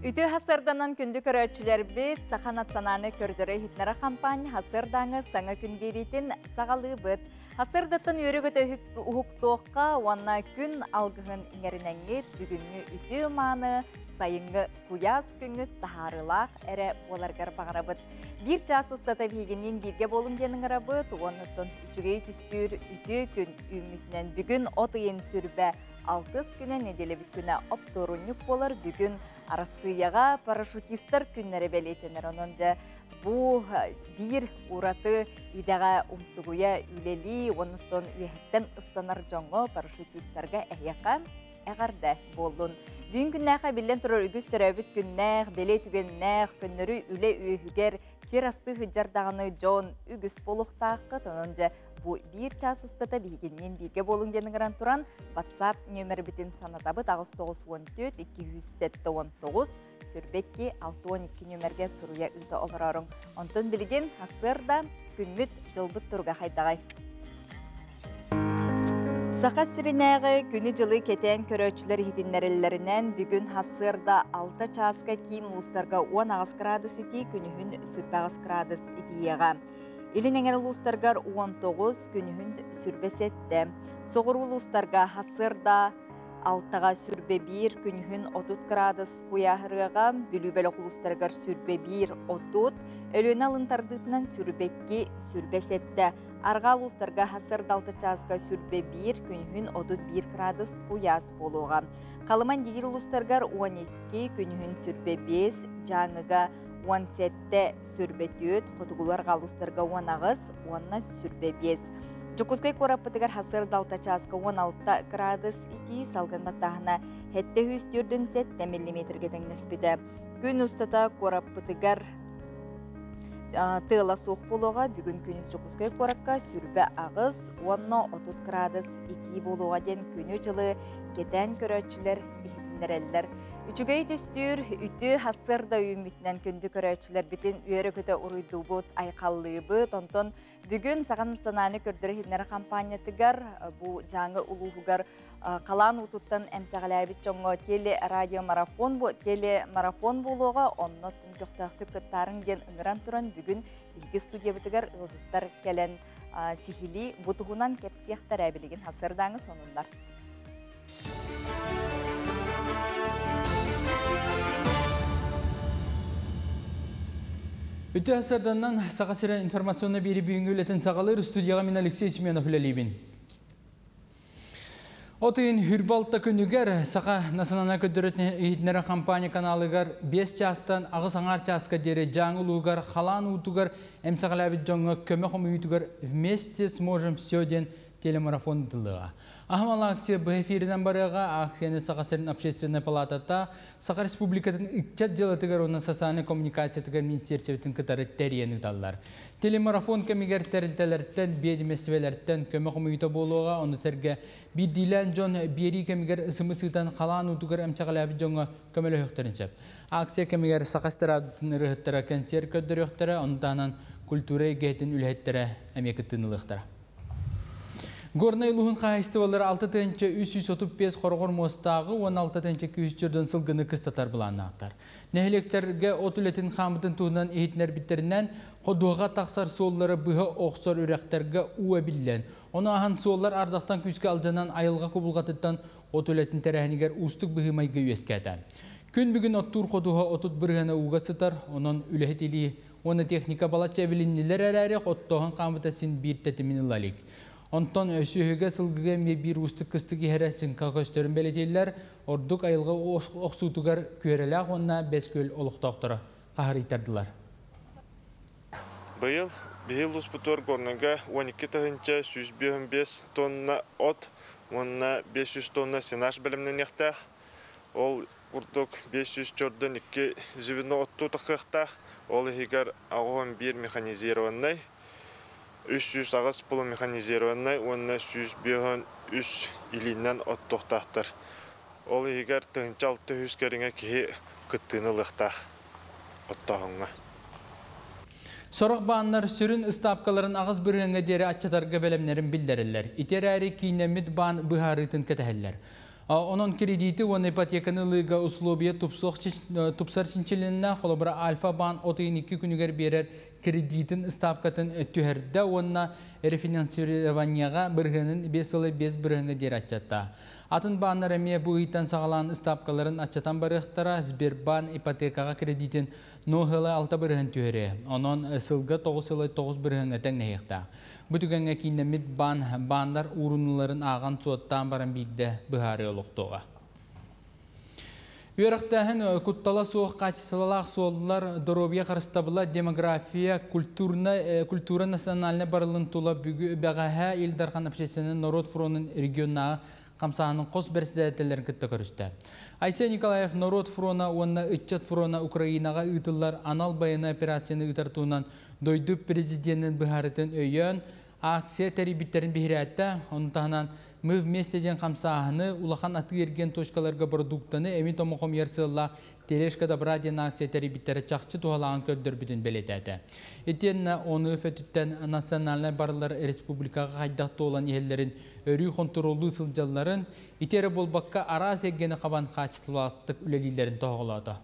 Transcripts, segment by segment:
Үтü hasırdanan күнді көрөтчілер бет сақанат сананы көрдірі хитнара кампания hasırdаңы саңа күн беретін сағалы бұд. Hasırdатын өрігіті ұхықтуыққа уанна күн алғығын іңерінәңет бүгінгі үтü маны сайынғы куяз күңі тахарылақ әрі оларғар бағарабыд. Bir час ұстата бейгенен бірге болым денің арабыд, оныттың үчігей түстір үтü күн үмітінен бүгін отыйын сүрбә 6 күнә неделе бүткүнә оптурунюк болар бүгін арасыяға парашютистер күннері бәлейтінер. Онынca bu bir urаты идаға умсугуя үлели, оныттың үйәттен ұстанар жоңғы парашютистерге әйеқа әғарды болын. Бүгін күннәға білден тұрыр үгіз түрәбіт күннәғ, бәле түгеннәғ, күннері үле үйігер, сер асты хүджардағыны жон үгіз болуқтақы тонынca bu bir час ұстата бейгеннен бірге болың деніңіран тұран WhatsApp нөмір бітін санатабы 994-207-19 сүрбекке 612 нөмірге сұруя үлті оларарың. Онтын білген асырда күнміт жылбыт тұрға қайдағай. Сақа сиринәғі күні жылы кетен көрөчілер хитиннерелерінен бүгін асырда 6 часқа кейін ұлыстарға 10 градус ити, күнігін сүрбәғыз градус итиеға. Илин әңер ұлыстарғар 19 күнігін сүрбесетті. Соғыр ұлыстарға асырда 6-ға сүрбе 1 күнігін 30 градус қуяғырыға, бүлібәлі ұлыстарғар сүрбе 1-30, өліні алынтардытынан сүрбекке сүрбесетті. Арға ұлыстарға асырда 6 часқа сүрбе 1 күнігін 31 градус қуяз болуға. Қалыман дегер ұлыстарғар 12 күнігін сүрбе 5, жаңыға 17 сүрбе 4, қотығылар қалыстарға 10-ағыз, 10-на сүрбе 5. Жүкізгай қораппытығар асырда 6 часқа 16 градус ити, салған баттағына хетте хүстірдің 7 миллиметрге тәңнеспеді. Күн ұстата қораппытығар тыла соқ болуға, бүгін күніс жүкізгай қорапқа сүрбе ағыз, 10-30 градус ити болуға ден күні жылы кетен көрөтчілер ихтіндерелер. Үчігей түстір, үті асырда үйімітінен күнді көрөтчілер бітін үйері көті ұрыйды бұд, айқаллығы бұд. Онтон бүгін саған сананы көрдірі хиднері кампаниятығар, бұл жаңы ұлығығар қалан ұтыттан әмсәғіләбіт жоңғы теле-радио-марафон болуға, онны түн көқтақты көттарын ден ұңыран тұран бүгін білгі студия бітігар ұлжыттар кәлін сихили бұтығынан кәпсияқтар әбілеген асырдаңы сонындар. Үті асырданнан сақа сирен информационна бері бүйінгі өлетін сағалыр студияға мен Алексей Семенов үлелейбін. Отыйын хүрбалта күнігер сақа насанана көдіретін үйітнері компания каналығар 5 частан ағыз аңар часқа дері жаңы ұлығар, қалан ұтығар, әмсағалабет жоңға көмі қомы үйтігар вместе сможем все ден телемарафон дылыға. Ахмал акция бұл эфирден барыға акцияны Сақасырын общественная палатата Сақа республикатын үтчат жылатығар оны сасаны коммуникациятығар министерсеветін кытары тәрияны даллар. Телемарафон көмегер тәрілтелерттен, бедіместівелерттен көмі қомыйта болуға, оны сәрге биддилен жон бері көмегер ысымысыйтан қалан ұтығар әмчағалабы жоңға көмелі өқтірінсеп. Акция көмегер Сақастыра рыхыттыра консер көддір өқтірі, онытанан культура егетін үлхеттері әмекіттініліқтіра. Горнай луғын қайыстывалары 6-335 қорғыр мостағы 16-200 сылғыны кыстатар бұланны ақтар. Нәхелектерге отулетін қамытын туғынан ехетінер біттерінен қодуға тақсар соллары бұғы оқсар үректерге уа білден. Оны ахан соллар ардақтан күшке алжанан айылға көбілғатыттан отулетін тәрәхінігер ұстық бұғы майғы өскәді. Күн бүгін оттур қодуға отут бірғана уға сытар, оның үләхетелі оны техника балатча біліннелер әрәрі қоттоған қамытасын бір тәтімін лалик. Онтон өсүйіге сылғыға ме бір ұстық кыстығы әрәсін қақөстерін бәлетелер, ордық айылға оқсутығар көреләқ онына 5 көл олықтақтыры қағыр итардылар. Бұл ұспытор горныға 12 тұғынша 125 тонна от, онына 500 тонна сенаж білімнен ектақ. Ол ұрдық 500 чордан 2 зүйіні отту тұқықтақ. Ол егер ағуын бір механизированный. 300 ағыз пұлы механизированный, онына 100-3 илінен от тоқтақтыр. Ол егер тұғынша 600 кәріңе кейі күттіні лықтақ оттағыңа. Сорақ бағанлар сүрін ұстапқаларын ағыз біргенге дері атчатарға бәлемлерін білдерілер. Итер әрі кейінемет баған бұғарытын кәтәхелер. Onun krediti onun ipotеканы лыга условия тупсар чинчеленна холобра Альфа Бан 32 күнүгер берер кредитин ставкатын түһәрдә онна рефинансированияга биргенин 5 ел 5 биргенге дирачатта. Атын баннар эме бу ыйтан сагалан ставкаларын ачатан барыктара Сбербанк ипотекага кредитин нохыла 6 бирген түһәре. Онон сылга 9 ел 9 биргенге теңнәйекта. Бүтүгәнгә кинемит бандар урынларын аган суоттан баран бидде быхары олуктуга. Үйрәктәһен куттала суық качестволах соллар доробия харыстабыла демография культура национальна барылын тула бүгі бәғәһә Илдархан общественный народ фронтын регионна камсаһының қос берсидәтеләрен кытта көрүстә. Айсен Николаев народ фронтына онна итчат фронтына Украинага ытыллар анал байына операцияны ытартуынан дойду президенттин быһарытын өйөн акция терибиттерин бихирәттә онтанан мы вместе ден камсаһыны улахан аты ерген точкаларга продуктаны эми томоком ярсылла телешка добра ден акция терибиттере чакчы тугалаган көддөрбүтүн белетәте. Этенна оны фетүттен национальный барлар республикага кайдакты olan ерлерин өрү контролдуу сылжалларын итере болбакка ара сегени кабан качтылыктык үлелилерин тоголоду.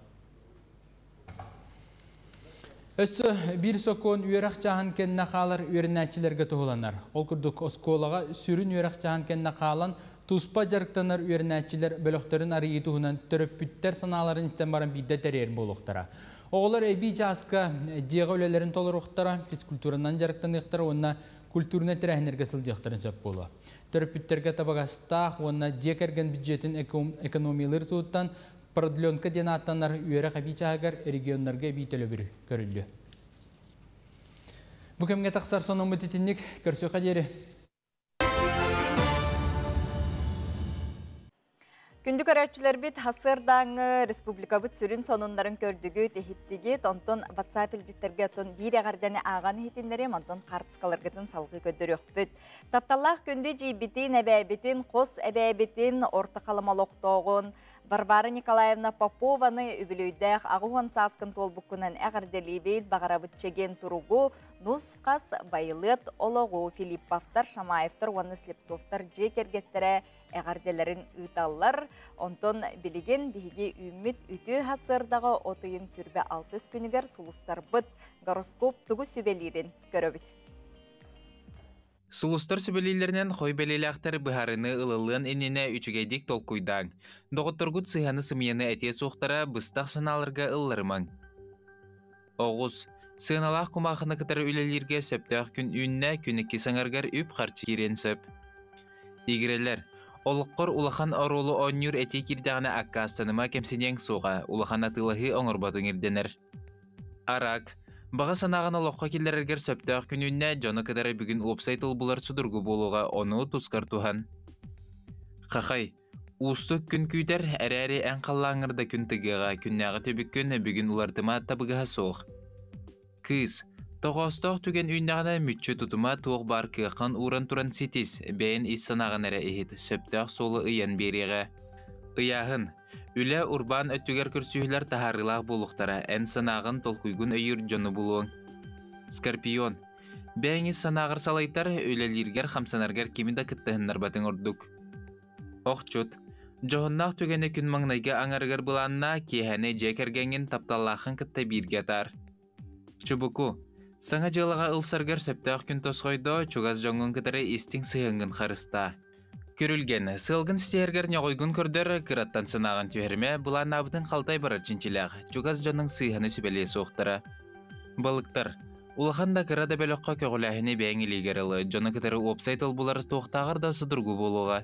Өссө бир сокон үйрәк жаһан кенне халар үйрәнәчиләргә туһуланар. Ол күрдүк осколага сүрүн үйрәк жаһан кенне халан туспа жарыктанар үйрәнәчиләр бөлөктөрүн арыйы туһунан төрөппүттер саналарын истен баран бидде терер болуктара. Оголар эби жаска дига үлелерин толуруктара, физкультуранан жарыктаныктар онна культурны терәһнәргә сылҗактарын сөп болу. Төрөппүттерге табагаста онна декерген бюджетин экономиялар туттан продленка денаттанар үйрәк абичагар регионнарга бителе бир көрүлдү. Бу кемге таксар сонун мөтетинник көрсө кадери. Күндү көрәчилер бит хасырдаңы республика бит сүрүн сонунларын көрдүгү техиттиги тонтон WhatsApp илжиттерге тон бир агарданы аган хитинлери монтон картскаларгытын салгы көдөрөкпүт. Тапталлах күндү жибитин эбебитин кос эбебитин орта каламалоктогун Варвара Николаевна Попованы үбілөйдәқ ағуан саскын толбуккунан әғарделейбейд бағарабыт чеген тұругу нұсқас байлыт олығу Филипповтар, Шамаевтар, Уанны Слептовтар жекергеттері әғарделерін үталлар. Онтон білеген бігі үміт үті хасырдағы отыйын сүрбе 6 күнігер сұлыстар бұд гороскоп тұғы сүбелерін көрөбіт. Сулустар сөбелейлерінен қой белелектер бұхарыны ылылын еніне үчігейдік толкуйдаң. Доғыттыргут сыйханы сымияны әте соқтара бұстақ саналырға ылларымаң. Оғыз, сыйналақ құмақыны кітары үлелерге сөптіғ күн үніне күнікке саңарғар үп қарчы керен сөп. Игірелер, олыққыр улахан орулы онюр әте кердіғаны аққа астаныма кемсенең соға, улахан атылығы оңырбадың ерденер. Арак, баға санаған олыққа келдерергер сөптіғ күніне жоны кідары бүгін опсайтыл бұлар судырғы болуға оны тұскар туған. Қақай, ұстық күн күйтер әрі ән қаллаңырда күн тігіға күннәғы төбік күн бүгін ұлартыма табығыға соқ. Кыз, тоғыстық түген үйнағына мүтчі тұтыма тоқ бар кіған ұран тұран сетес бәйін ис санаған әрі ехет сөптіғ солы ұян береға. Ыяғын, үлі урбан өттігер күрсүйілер тахарылақ болуқтара ән санағын толкуйгун өйір жоны болуың. Скорпион, бәйіңі санағыр салайтар өлелергер қамсанаргер кемінде кіттіғыннар батың ордук. Оқчут, жоғыннақ түгені күн маңнайға аңарғыр бұланна кейхәне жекергенген тапталлақын кітті бірге тар. Чубуку, саңа жылыға ылсаргар сөптіғ күн тосқойды чугаз жоңын кітірі истің сыйыңын қарыста. Көрілген, сылғын стергер неғойгын көрдір кыраттан сынаған түйірме бұлан абытын қалтай барар чинчилях, чугаз жоның сыйханы сүбеле соқтыры. Балықтар, улаханда кырада бөліққа көғіләхіне бәңілегерілі, жоны кітірі опсайтыл бұлар тоқтағыр да сұдырғы болуға.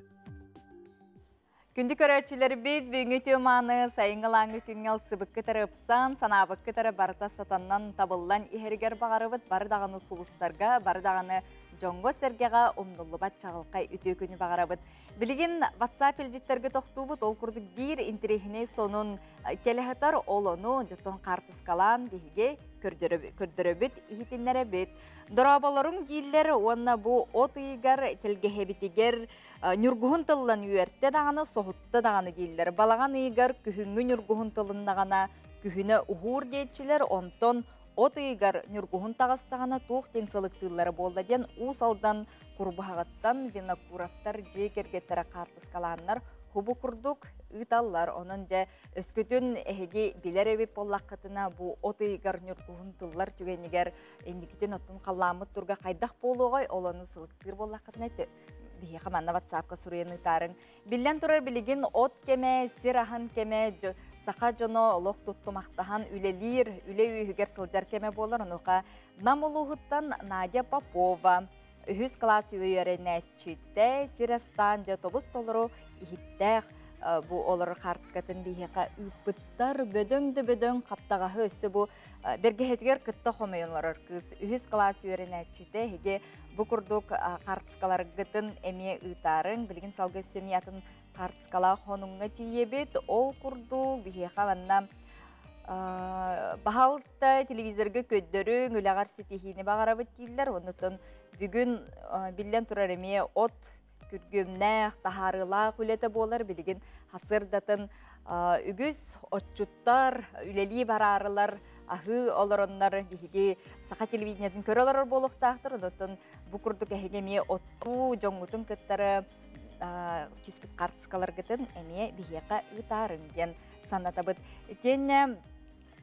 Күнді көрәтшілер бейд бүйіңі төманы сайыңғылаңы күнгел сыбыққы тәріпсан, санабыққы тәрі барыта сатаннан табылдан ихергер бағарыбыт бардағаны сұлыстарға, бардағаны жоңго сәргеға омнулы бат чағылқай үті күні бағарабыт. Білген WhatsApp елжеттерге тоқтуыбыт, ол күрдік бір интерехіне сонун келехетар олону жеттон қартыскалан бейге көрдірібіт, ихетінлері біт. Дорабаларың дейілері онна бұл от үйгар, тілгехебітігер, нүргуғын тылын үйерті дағаны, соғытты дағаны дейілері. Балаған үйгар күхіңі нүргуғын тылын дағана, күхіні ұғыр дейчілер, онтон от үйгар нүргуғын тағыстағана туқ теңсіліктілері болды ден ұс алдан құрбағаттан винокуравтар жекергеттері қартыскаланлар хубу курдук ыталлар. Онон же өскөтүн эһиги билер эбип боллаккытына бу оты гарнюр кухунтыллар түгенигер эндикитен оттун калламыт турга кайдах болугой олону сылыктыр боллаккытына бие хаманна WhatsApp-ка сурыйны тарын. Билен турар билигин от кеме, сирахан кеме, саха жоно олох туттумактахан үлелир, үле үйгер сылжар кеме болар. Онука намолугуттан Надя Попова, үхүс класс үйеренетчите, сирастан же тобус толору ихиттех, бу олар хартскатын бихека үппыттар бөдөң каптагахы өссө бу бергехетгер кытта хомойонлар кыз үхүс класс үйеренетчите хеге бу курдук хартскаларгытын эме ытарын билгин салгы сөмиятын хартскала хонунга тиебит ол курду бихека ванна бахалта телевизорга көддөрүң үлагар сетихини багарабыт тийдилер. Онутон бүгүн билен турар эме от күргөмнәх тахарыла хүлете болар билигин хасырдатын үгүз отчуттар үлели барарылар ахы олороннар биһиги саха телевидениятын көрөлөр болуктаактыр. Онутон бу курдук эһигеме отту жоңгутун кыттары чүскүт картскалар гытын эме бихека ытарын ген санатабыт. Тенне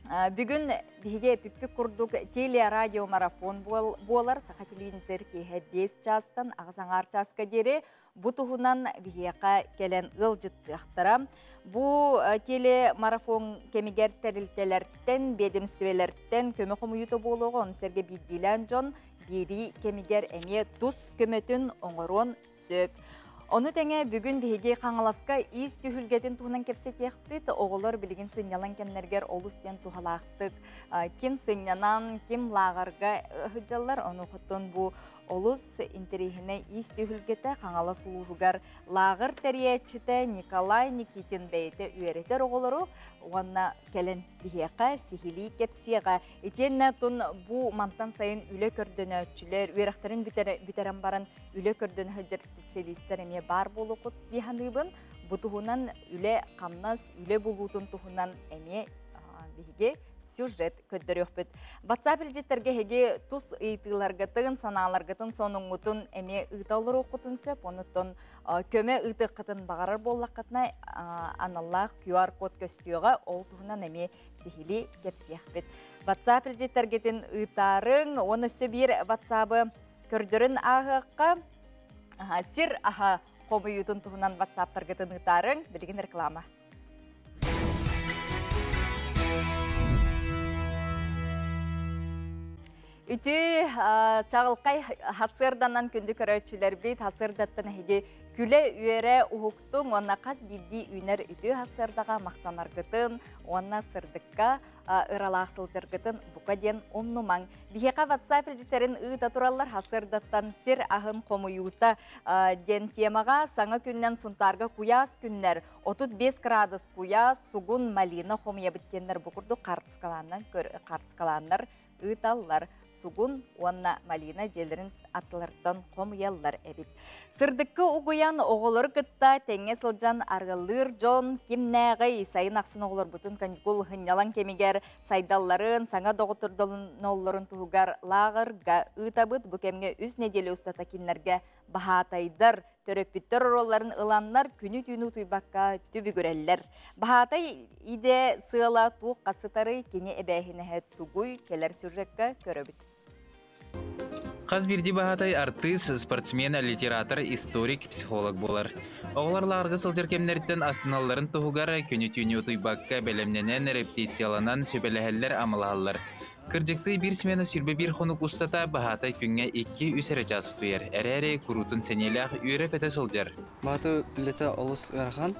бүгүн биһиге пиппи курдук телерадио марафон болар саха телевидениятер кеһе 5 частан агасаңар часка дере бу туһунан биһека келен ылжыттыактара. Бу телемарафон кемигер терилтелерден, ведомстволерден көмө комуюто болгон Серге Бидилен жон бири кемигер эме тус көмөтүн оңорон сөп. Onu tenge bugün bihiги қаңаласка из tühülgetin tuğunan kepsetiyekbit, oğullar bilgin sınyalan kenlerger olustien tuhalaqtık. Kim sınyanan, kim lağarga hıcallar, onu xutun bu olus interihine iz tühülgete қаңала suluğugar lağır teriyetçite Nikolay Nikitin beyte üyereter oğulları, ona kelen bihiqa sihili kepsiyaga. Etenne tun bu mantan sayın üle kördüne ötçüler, üyerekterin büteren baran üle kördüne hıcır spesialistler eme bar boluqut bihanıbın, bu tuhunan üle kamnaz, üle bulutun tuhunan eme bihige сюжет көддөрөкпүт. WhatsApp илжеттерге хеге тус ыйтыларгатын, саналаргатын сонуңутун эме ыйталыр окутун сөп, онуттон көмө ыйты кытын багарар боллаккатына аналлах QR код көстүөгө ол туһунан эме сихили кепсиякпит. WhatsApp илжеттергетин ыйтарын, оны сөбир WhatsApp-ы көрдөрүн агыкка сир аха комуютун туһунан WhatsApp-таргатын ыйтарын билген реклама. Үті чағылқай хасырданан күнді көрәтшілер бейт хасырдаттан әйге күлі үйері ұхықтың, онна қаз білді үйнер үті хасырдаға мақтанарғытын, онна сырдыққа ыралақсыл жырғытын бұқа ден омнумаң. Бихеқа WhatsApp үлжетерін ұйта тұралар хасырдаттан сир ағын қомуюта ден темаға саңа күннен сұнтарға куяс күннер, 35 градус куяс, суғын малина қомия біттенлер бұқырды қартскаландар ұйталар. Сугун, уанна малина желерин атлардан комуяллар эбит. Сырдыккы угуян оголор кытта теңе сылжан аргылыр жон кимнәгый сайын аксын оголор бутун каникул хынялан кемигер сайдалларын саңа доготурдолун тугар лагырга ытабыт бу кемге үз неделе устата киннерге бахатайдар төрөппүттөр ролларын ыланнар күнү түнү туйбакка түбү көреллер. Бахатай иде сыла тук касытары кене эбэхине тугуй келер сюжетке көрөбүт. Қаз бірді бағатай артист, спортсмен, литератор, историк, психолог болар. Оғыларларғы сылжыр кемнерден асыналарын тұғығар көні-түні ұтыйбаққа бәлемненен репетицияланан сөбеләхәллер амылағалар. Кыржықты бір смена сүрбе бір қонық ұстата бағатай күнге 2 үсірі жасы тұйыр. Әрі күрутын сенеліғ үйрі көті сылжыр. Бағаты үлеті олыс ғарған,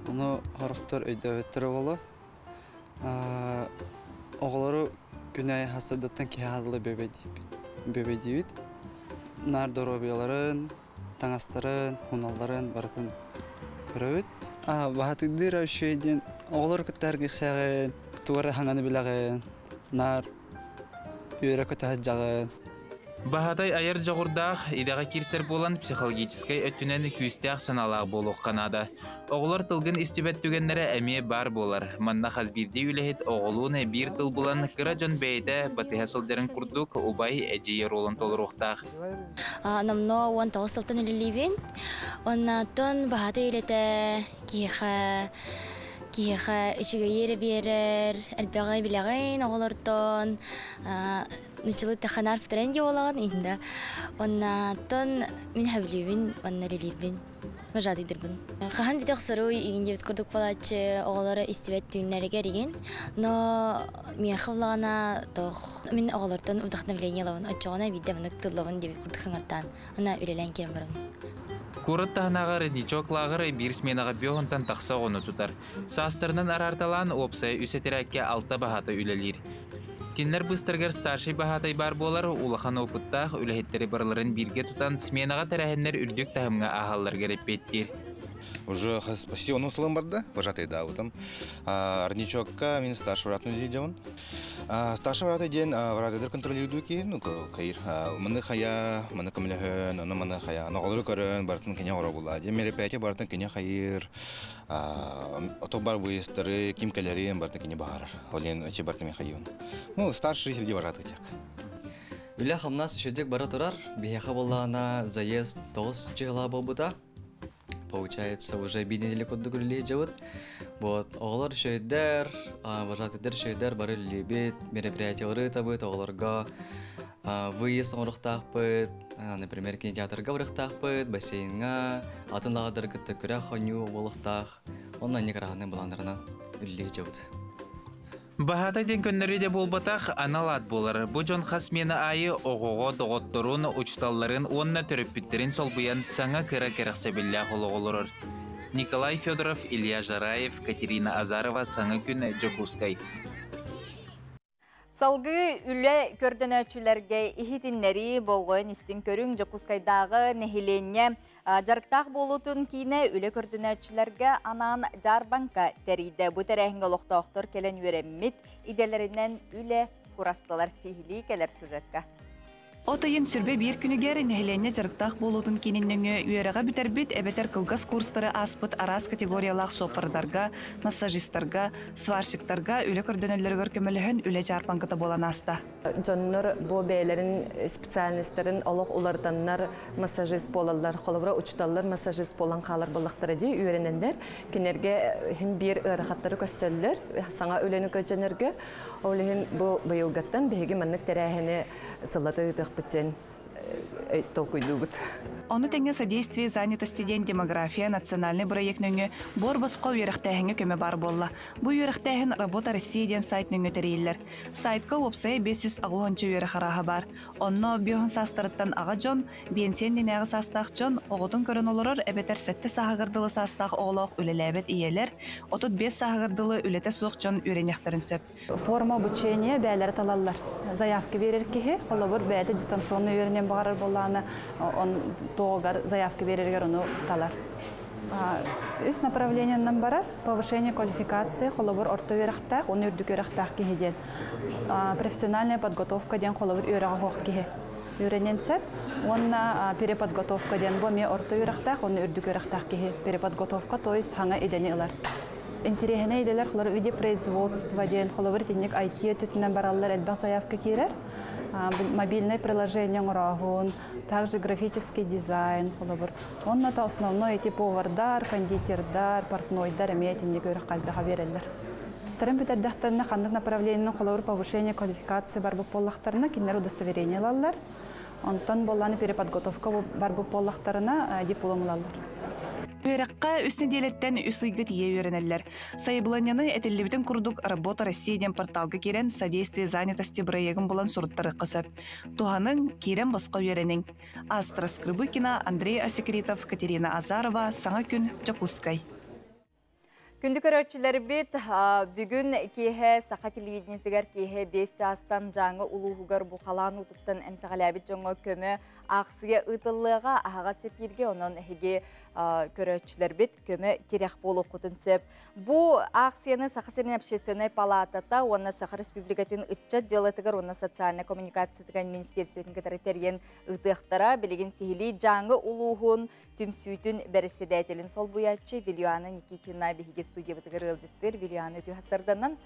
оны ғарықтар өйді өттірі болу. Оғылары күнәй хасыдаттан кеғадылы бөбейдейбіт. Нар доробияларын, таңастарын, хуналарын барытын көрөбіт. Бағатыдыр өшейден оғылар күттәргі қсағын, туғары хаңаны білағын, нар үйері көті хаджағын. Бахатай айыр жоғырдақ идаға кирсер болан психологическай өттінен күстіяқ саналағы болуқ қанады. Оғылар тылғын истебет түгенлері әме бар болар. Манна қазбирде үлехет оғылуын бір тыл болан кыра жон бәйді батыға сылдарын күрдік убай әдейі ролын толыруқтақ. Намно 19 үлелейбен. Оннаттон бахатай үлеті киеха içige yeri берер, әлбәғай біләғайын оғылыртон, нұчылы тәханар фітренде олаған инда. Оннаттон мен хәвілейбін, онна лелейбін, мәжадыдырбын. Қахан бітек сұру егінде біт күрдік балачы оғылары истебет түйінлерге реген, но мен қылағана тоқ. Мен оғылыртон ұдақнавление лауын, отчоғына бейді мұнық тұллауын деп күрдік қыңаттан. Она үлелән керім барым. Курат тахнағыр ничоклағыр бір сменаға беғынтан тақса ғоны тұтар. Састырынан арарталан опсай үсетерәкке алта бахаты үлелер. Кенлер бұстырғыр старший бахатай бар болар, улахан опыттақ үләхеттері барларын бірге тұтан сменаға тәрәхенлер үрдік тахымға ағалар кереп беттер. Уже почти он услым барды, вожатый да, там. Арничокка, мен старший врат нуди делан. Старший врат ден вратыдыр контролирует ки, ну кайыр. Маны хая, маны камлехен, аны маны хая. Нағалыры көрін, бартын кене ғора була. Ден мероприятие бартын кене хайыр. Отобар выездры, кимкалерин бартын кене бағарыр. Олен очи бартын мен хайын. Ну старший среди вожатых тек. Үлі қамнас үшедек бара тұрар, бейеқа болағына заезд 9 жығыла болбыта. Получается, уже беднели код дугули живут. Вот, оғылар шөйдер, вожатыдер шөйдер бары лебет, мероприятиялары табыт, оғыларға выезд оңырықтақ бұд, например, кинотеатрға бұрықтақ бұд, бассейнға, атын лағадар күтті күрі қоню болықтақ, онын не қарағының бұландырынан үлі живут. Бахатай ден көннері де болбатақ аналат болар. Бұ жон қас мені айы оғуға доғыттырын, ұчталларын, онына түріппіттерін солбыян саңа кіра-керақса білі қолығылырыр. Николай Федоров, Илья Жараев, Катерина Азарова, саңа күн Джокускай. Салғы үлі көрдінәчілерге ихитінлері болғойын істін көрің Джокускайдағы нәхиленне жарықтақ болутын кейіне үлі көрдінәчілерге анан жарбанка тәрейді. Бұ тәрәхінгі лоқтауқтыр келен өреммет иделерінен үлі құрастылар сихили келер сюжетка. Отайын сүрбе бір күнігер нәхіленне жарықтақ болудың кенінніңі үйераға бітербет әбетер қылғас курстары аспыт арас категориялақ сопардарға, массажисттарға, сварщиктарға үлі көрдөнелер көміліхін үлі жарпанқыты болан аста. Жоннор бұл бәйлерін специалистерін олық уларданнар массажист болалар, қолыбыра ұчталар массажист болан қалар болықтары дей үйеренендер. Кенерге хин бір ұрақаттары көссөллер, саңа өлені көдженерге, олығын бұл бұйылғаттан бейгі маннық тәрәхіне сылаты бұттен толкуйду бұд. Оны тәңе содействие занятости ден демография национальный проектніңі бор басқа үйеріқтәхіңі көмі бар болла. Бұ үйеріқтәхін работа Россия ден сайтніңі тәрейлер. Сайтқа опсай 500 ағуғанчы үйері қараға бар. Онно бүйін састырыттан аға жон, бенсен денәғі састақ жон, оғытын көрін олырыр әбетер сәтті сағығырдылы састақ оғылық үлеләбет иелер, 35 сағығырдылы үлеті суық жон үйренектірін сөп. Форма обучения бәлері талалар. Заявки берер кеге, олабыр бәді дистанционный үйерінен бағарыр боланы, он тоғар заявки берергер оны талар. Үс направлениянан барар, повышение квалификации, холобыр орто үйрақтақ, оны үрдік үйрақтақ кегеден. Профессиональная подготовка ден холобыр үйрақтақ кеге. Үйренен сәп, онна переподготовка ден боме орто үйрақтақ, оны үрдік үйрақтақ кеге. Переподготовка, то есть хаңа идені илар. Интересне иделер, холор виде производства ден, холобыр тенек IT түтінен баралар әлбәқ заявка керер. Мобильное приложение урагун, также графический дизайн, холобыр. Он это основной эти повардар, кондитердар, портнойдар, имеет индик үйраққалбіға берелер. Вторым бітәрдәқтарына қандық направлениенің холобыр повышение квалификации бар бұл поллақтарына кенлер удостоверение лалар. Онтан боланы переподготовка бар бұл поллақтарына диплом лалар. Үйраққа үсіне делеттен үсігіт ие үйренелер. Сайыбланияны әтелебітін күрдік работа Россияден порталға керен содействие занятости проегін болан сұрыттары қысып. Туғаның керен басқа үйренің. Астра Скрыбыкина, Андрей Асекретов, Катерина Азарова, Саңа күн Джокускай. Күнді көрөтчілер бит, бүгін кейе сақа телевидениетігер кейе 5 жастан жаңы ұлуғығар бұқалан ұтыптан әмсіғалябет жоңы көмі ақсыға ұтылыға ағаға сепирге онын әйге көрөтчілер бит көмі терек болу құтын сөп. Бұ ақсыяны Сақа Сырын общественный палатата, оны Сақа Республикатын ұтчат жылытығыр, оны социальный коммуникациятыған министерстветін кітарытерген ұтықтара, білеген сихили жаңы ұлуғын түмсүйтін бәріседәйтелін сол бұятчы Вильяна Никитина бігіге студия бұтығыр ылжыттыр. Вильяна үті хасырданын.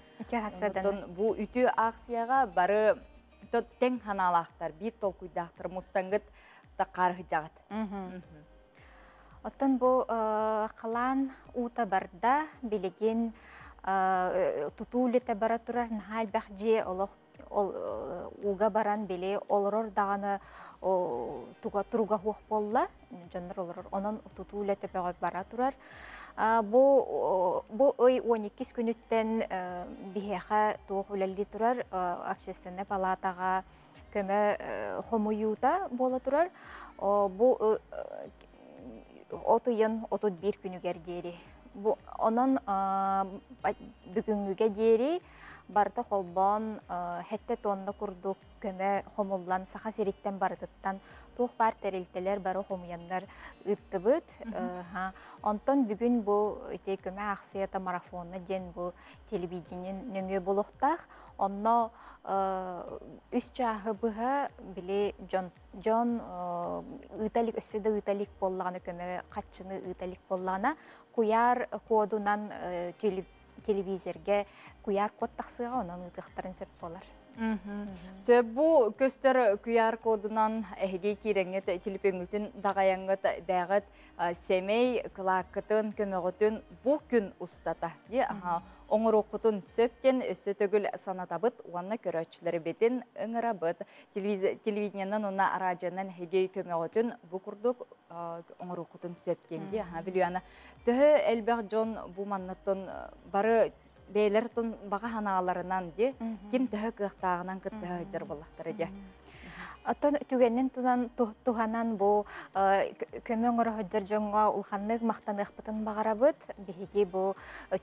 Бұ үті ақсияға бары тәң ханалақтар, бір тол күйдақтыр, мұстаңғыт тақарғы жағыт. Оттан бұл қалан ұта барда білеген тұтулеті бара тұрар нәхал бәқ же уға баран біле олырыр дағаны тұруға хуқ болла, жондар олырыр, онын тұтулеті бәғі бара тұрар. Бұл ой 12 күніттен бігеға туық үләлі тұрар, общественный палатаға көмі хомуюта бола тұрар. Бұл отыйын 31 күнігер дері. Онын бүгінгіге дері барды қолбан хәтті тонны күрдік көмі хомылдан Сақа Сиреттен бардыттан туқ бар тәрелтелер бары хомыяндар ұтты бұд. Онтан бүгін бұл көмі ақсията марафонны ден бұл телевиденен нөңе болуқтақ. Онна үс жағы бұға біле Джон ұталик өссіді ұталик боллағаны көмі қатшыны ұталик боллағына құяр кодунан телевизорге құяр код тақсыға онын ұтықтарын сөп болар. Сөп бұл көстер QR кодынан әйге кереңет телепен үтін дағаяңғыт бәғыт семей қылақытын көмеғытын бұл күн ұстата. Оңыр оқытын сөптен өсі төгіл санатабыт, уанна көрәтшілері бетін ұңыра бұд. Телевидениянан оны аражынан әйге көмеғытын бұл күрдік оңыр оқытын сөптенде. Білуяна, түхі әлбәқ жон бұл маннаттың бары бейлер тон баға ханаларынан де, кем түхі қықтағынан күттіғі жыр болақтары де. Оттан түгеннен туғанан бұл көмі оңыры хөджір жоңға ұлғанлық мақтанық бұтын бағара бұд, бейге бұл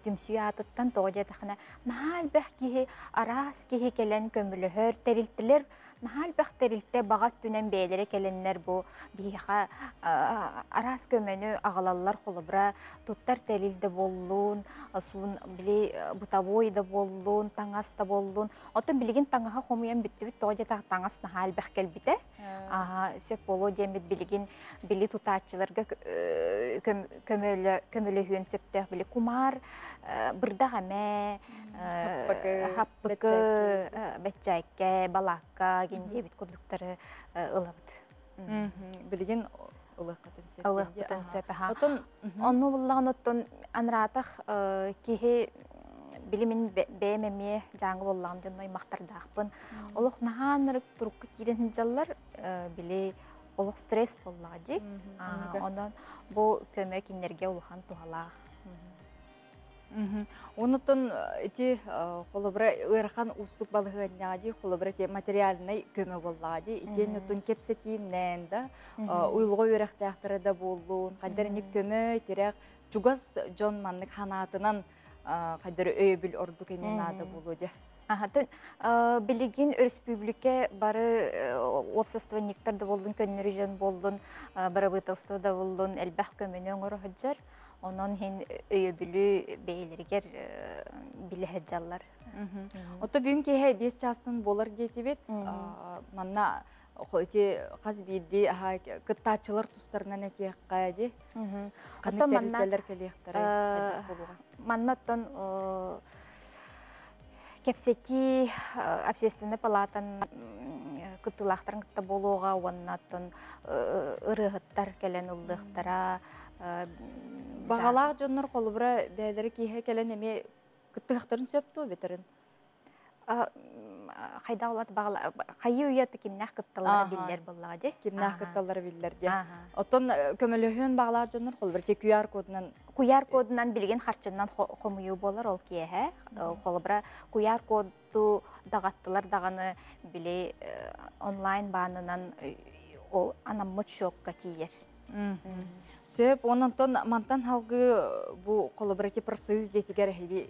түмсүй атыттан тоғы дедіқіна нағал бәқ кейі арас кейі келен көміліғір тәрілтілер, нағал бәқ тәрілтті бағат түнен бейлері келенлер бұл бейға арас көмені ағалалар қолыбыра тұттар тәрілді болуын, суын біле бұтавойды болуын, таңаста болуын. Оттан білеген таңаға қомуян бүтті бүт тоғы дедіқ таңас нағал бәқ кел бите. Сөп болу демет білеген білі тұтатчыларға көмілі хүйін сөптіғ білі кумар, бұрдақ әмә, хаппықы, бәтчайке, балаққа, генде бит күрдіктері ұлабыд. Білеген ұлыққытын сөпті. Оны бұллағын оттын анратық кейі білімін бәймәме жаңы боллағын жөн оймақтардақпын. Олық нағанырық тұрыққы керен жалар біле олық стресс боллағы. Ондан бұл көмек инерге олыған туғалақ. Онытын қолыбыра ұйырқан ұстық балығынняға қолыбыра материалынай көмі боллағы. Итен ұтын кепсетейіннен да, ұйлығы өріқті ақтыры да болуын, қадырынек көмі терек жүгіз жон маннық ханатынан қадыры өйбіл орды көмен ады болуды. Білеген республика бары обсастыванниктарды болдың, көннері жөн болдың, бары бұтылстыда болдың, әлбәқ көмені оңыры хүджар. Onun hen öybülü beyleriger bile hecallar. Ota bugün ki 5 çastın bolar getibet. Manna qaz bildi kıttaçılar tustlarına netiyaqqa di. Qanday tәрбиелер келектер Маннаттан кепсети общественный палатан кытылақтарын кытта болуға оннаттан ырығыттар келен ұлдықтара Бағалақ жонлар қолыбыра бәлері кейхе кәлін әме күттіғақтарын сөпті бетерін? Қайда олады бағала, қайы үйеті кемнәқ күтталары білдер болуға де? Кемнәқ күтталары білдер де. Оттон көміліғын бағалақ жонлар қолыбыра те QR кодынан? QR кодынан білген қарчыннан қомыйы болар ол кейхе. Қолыбыра QR коду дағаттылар дағаны біле онлайн бағанынан ол анаммыт шоққа тейер. Сөп, онантон мантан халгы бу коллаборатив профсоюз детигер хеги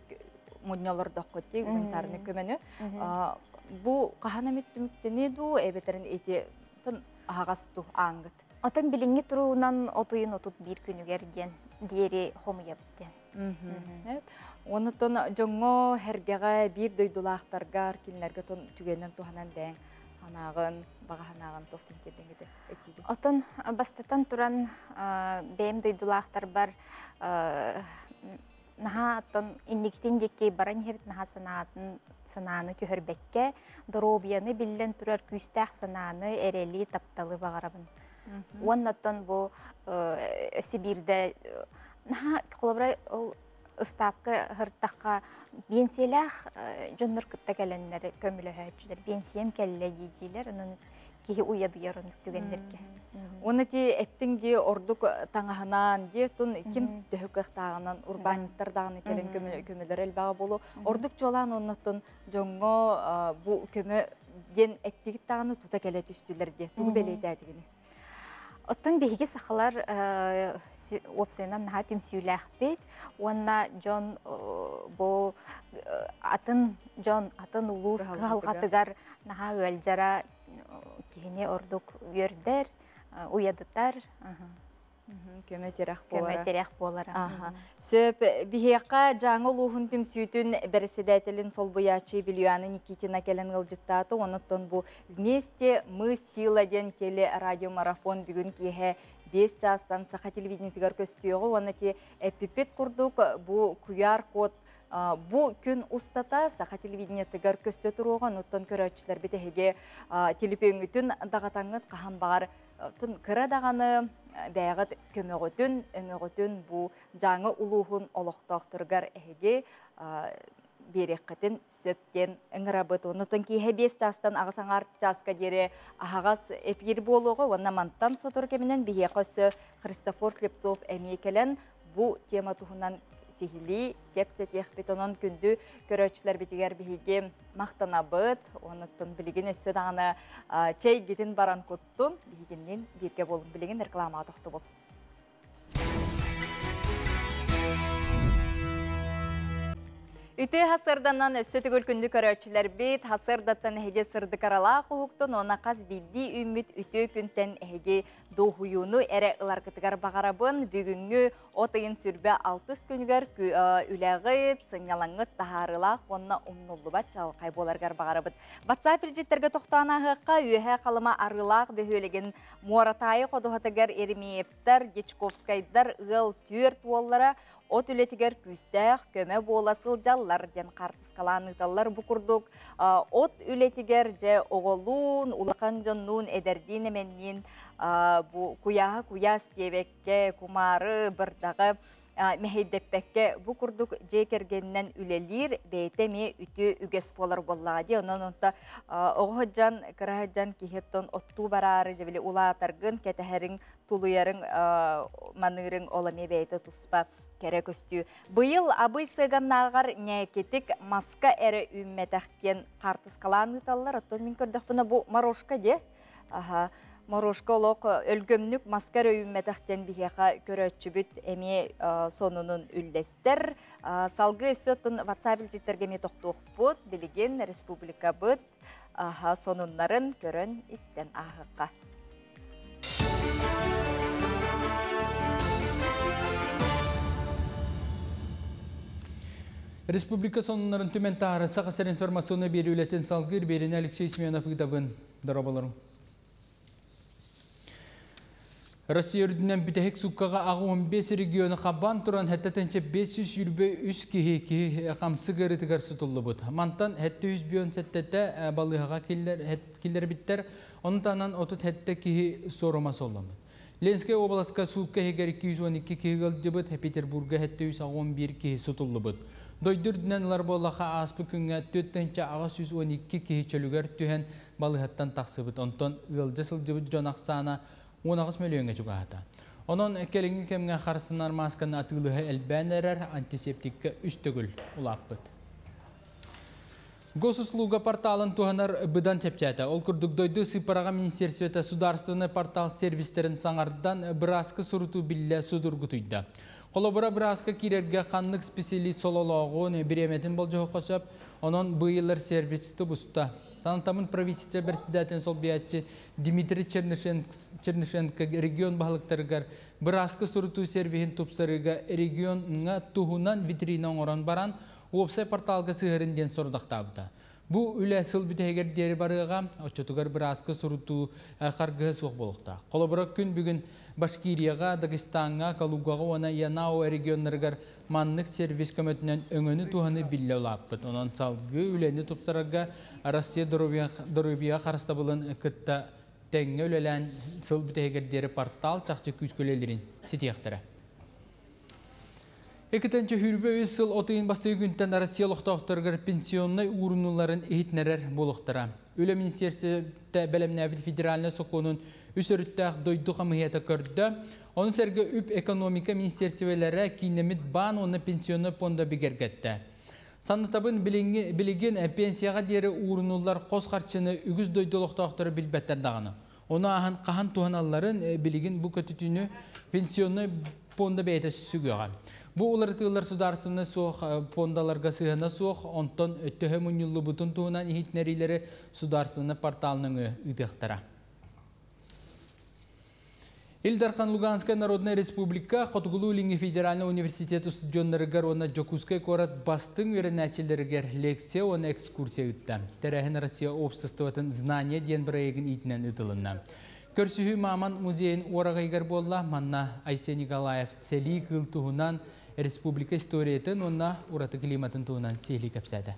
муннялар даққотти гуманитарный көмөнү. Бу кахана меттүмүктени ду эбетерин эти тон агасту аңгыт. Отан билинги туруунан отуйун отут бир күнүгерден диери хомуябыттен. Онутон жоңго хергеге бир дойдулаактаргар кинлерге тон түгенен туханан бәң ханагын бага ханагын тофтун тердеңге этиди. Отон бастатан туран бэм дойдулаактар бар наха тон инниктен жекке баран хебит наха санааны көһөрбекке доробияны биллен турар күстәх санааны эрели тапталы багарабын. Оннаттан бу Сибирде наха колобрай ыстапка хыртакка бенселях жоннор кытта келеннер көмүлөһөчүлөр бенсием келле дижилер анын кихи уядыярын түгендерге. Оны ти эттиң ди ордук таңаханан ди тун ким төһөкктагынан урбаниттардагын келен көмөлөр элбага болу. Ордук жолан оннотун жоңго бу көмө ден эттигиттаганы тута келе түстүлөр ди тугу белейдәдигини. Оттон беги сахалар опсенам наха түмсүйләхбет. Онна Джон бу атын улус калгатыгар наха өлжара кихине ордук үрдер, уядытар. Көмөтерек болар. Сөп бихеққа жаңы лухун түмсүйтін бәріседәтелін сол бұячы Вильяна Никитина келен ғылжыттаты. Оныттон бұл «Вместе мы сила» ден теле-радиомарафон бүгін кейе 5 жастан сақа телевидениетігер көстіуғы. Оны те эпипет құрдық бұл күйар код Бу күн устата саха телевидениетігер көсті тұруған ұттан көрәтшілер бетеге телепеңітін дағатаңыт қахан бағар тұн кіра дағаны бәйғыт көмеғітін бұ жаңы ұлуғын олықтақтырғар әйге берекқетін сөптен ұңырабыт. Онытын кейе 5 жастан ағысаңар жасқа дере ағағас әпер болуғы, онна манттан сотыр кемінен бейеқасы Христофор Слепцов әмекелен бұ тема тұғынан сихили тепсет яхбетонон күнді көрөчүлөр битигер биһиге мактанабыт, онуттун билигин өссө дагана чей гитин баран коттун бигиннен бирге болун билигин реклама токту бол. Үті хасырданан өссөті көлкінді көрөчілер бет, хасырдаттан әйге сырды карала құғықтын, она қаз білді үміт үті күнтен әйге доғуюну әрі ұларқытығар бағарабын, бүгінгі отайын сүрбе 6 күнгер үләғыт, сыңялаңыт тахарылақ, онына ұмнулы бат жалқай боларғар бағарабын. Батса пілжеттерге тоқтана ғыққа үйе қалыма арылақ бөхөлеген Муаратайы қодуғатығар Еремеевтер, Гечковскайдар, ұғыл түрт оллара, От үлетігер күстәқ, көмі боласыл жаллар ден қартысқалан ұталар бұқырдық. От үлетігер же оғылуын, ұлақан жонуын әдерден еменнен куяға куя стебекке, кумары, бірдағы мәхейдеппекке бұқырдық жекергеннен үлелер бәйтеме үті үгес болар боллади. Онан онта оғыджан, кірағыджан кейхеттон отту барары дебілі ұлатарғын, кәтәхәрің, тулуярың, манырың оламе бәйті тұспа кәрі көстүү. Бұйыл абый сығаннағар нәкетік маска әрі үмметәқтен қартысқалан ұталар. Оттон мен көрдік бұна бұл марошка де. Марошка олық өлгөмнік маскар өйімметәқтен бігеға көрөтчі бүт әме сонының үлдестер. Салғы өссөттін ватсабіл жетергеме тоқтуық бұд, білген республика бұд, соныңларын көрін істен ағыққа. Республика сонунларын түмен тағары сақасар информационы бері үлетін салғыр беріне Алексей Семенов ұғдабын дарабаларым. Россия үрдінен бітәхек сұққаға ағы 15 регионы қабан тұран әттәтінше 500 үрбе үз кеге қамсы ғырытығар сұтылы бұд. Мантан әтті 100 бион сәттәті балығаға келдер біттер, оның танан отыт әтті кеге сорымас оламын. Ленская областка суққа егер 212 кеге ғылды Петербурга әтті 111 кеге сұтылы бұд. Дойдырдынан ұлар болаға аспы күнге 4-тінші аға 112 кеге чөлігер түйен балығаттан тақсы бұд. Онтан ғылжасыл жыбыд жонақсана 19 миллионға жүгі ата. Оның әкеліңі кемге қарсынар масканы атылығы әлбән әрәр антисептикке үстігіл ұлап бұд. Госуслуга порталын туғанар бұдан тепчәті. Ол күрдік сыпараға Министерствета сударственный портал сервистерін саңардан бұрасқы сұрыту білі судырғытыйды. Қолабыра бұрасқы керерге қанлық специалист сололағын біреметін бол жоғы қосып, onun бұйылар сервисті бұста. Санатамын правительство председателен сол биятчы Дмитрий Чернышенко регион бағылықтарығар бұрасқы сұрыту сервисін тұпсарыға регионға туғынан витрина оңыран баран Уопсай порталға сығырынден сұрдақтабыда. Бұл үлі сыл бүтегер дері барыға, отчетугар бұрасқы сұрыту қарғығы соқ болықта. Қолыбырақ күн бүгін Башкирияға, Дагестанға, Калугаға, оны Янау регионларығар манлық сервис көмөтінен өңіні туғаны білі олаппыд. Онан салғы үләні тұпсарыға Россия дұрыбияға қарыста болын күтті тәңі үлелән сыл бүтегер дері портал чақчы күз көлелерін сетияқтыры. Екітінші хүрбе өсіл отыйын бастығы күнттен Россия лоқтауқтарғыр пенсионный урыныларын ехетнерер болуқтыра. Өлі Министерстве бәлемнәбіт федеральны соқуының үсіріттәқ дойдуға мұхеті көрді. Оның сәргі үп экономика министерствелері кейнемет бан оны пенсионный понда бігергетті. Санатабын білеген пенсияға дері урынылар қос қарчыны үгіз дойды лоқтауқтары білбәттер дағаны. Оны ағын қахан туғаналарын білеген бұл көтітіні пенсионный понда бәйті сүгіға. Бұл оларытығылар сударсыны соқ, пондаларға сығына соқ, онтон өттігі мұнылы бұтын туғынан ехетнерилері сударсыны порталының ұйдықтыра. Илдархан Луганская Народная Республика Хотгулу Линги Федеральный университет студионларыгар оны Жокускай корат бастың өрінәчілерігер лекция оны экскурсия үтті. Тәрәхін Россия обществоватын знания ден бірайығын итінен үтілінна. Көрсіхі Маман музейін орағайгар болла, манна Айсен Николаев селі қыл туғынан республика историятын, онна ураты климатын туғынан селі көпсәді.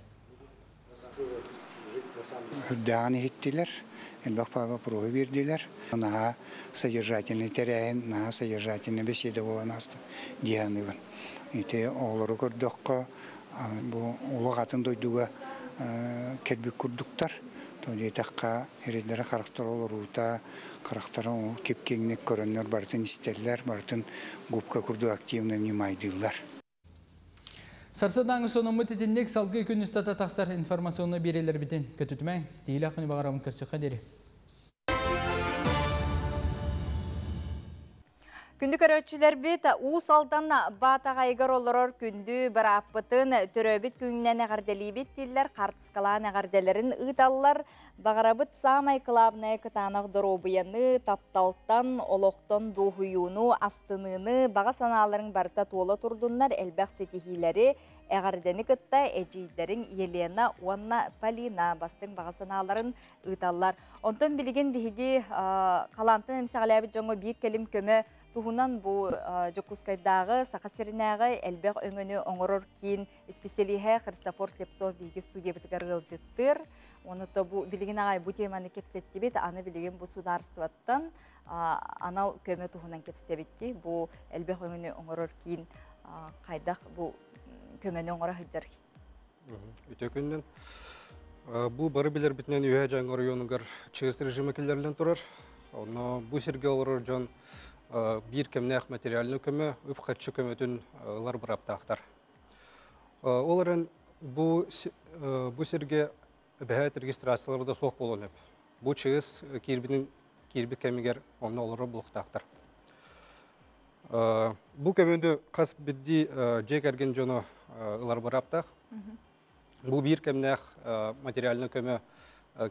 Үрдәғаны еттілер, әлбақ пава пұрығы берділер. Наға содержательный тәрәйін, наға содержательный беседа болан асты дияны бар. Ете оғылары көрдіққа, олық атын дойдуға кәлбік күрдіктар. Таққа әрелері қарақтар олар ұта, қарақтары кепкеңінек көрінер, бартын істерлер, бартын ғупқа күрді активны внимайдылар. Сарсадаңы сонымы тетіндек салғы күн үстата тақсар информационны берелер бітін. Көтітімәң, стейлі ақыны бағарамын көрсіққа дері. Күнді көрөтчілер бет, уыс алдан батаға егер олырыр күнді бір аппытын түрөбіт күнінен әғарделейбет дейлер, қартысқалан әғарделерін ұйталылар, бағарабыт самай қылабына күтанық дұробыяны, тапталтан, олықтан дұхуюну, астыныны, баға саналарын барта толы тұрдынлар әлбәқ сетихилері, әғардені күтті әжейдерін Елена, Уанна, Полина бастың баға саналарын ұйталылар. Онтын білген бігі қалантын әмсіғалабет жоңы бір келім көмі Туғынан бұл Жокускайдағы сақасырынағы әлбәқ өңіні оңырыр кейін специалиға Христофор Слепцов бейгі студия бітігер ғылжыттыр. Оны да бұл білген ағай бұл теманы кепсетті бет, аны білген бұл сударстваттан анал көмі туғынан кепсетті бетті. Бұл әлбәқ өңіні оңырыр кейін қайдақ бұл көмені оңыра хыджар. Өте күнден бұл бары білер бітінен үйе жаңғы районығар чығыс режимі келдерілен тұрар. Бұл серге олырыр жон bir kemnək materialını kömü, üp xatçı kömüdün lar bıraptaqtar. Onların bu serge bəhət registrasiyaları da soğuk bolunub. Bu çığız kirbi kemiger onu oları buluqtaqtar. Bu kömüdü qas biddi jek ergen jonu lar bıraptaq. Bu bir kemnək materialını kömü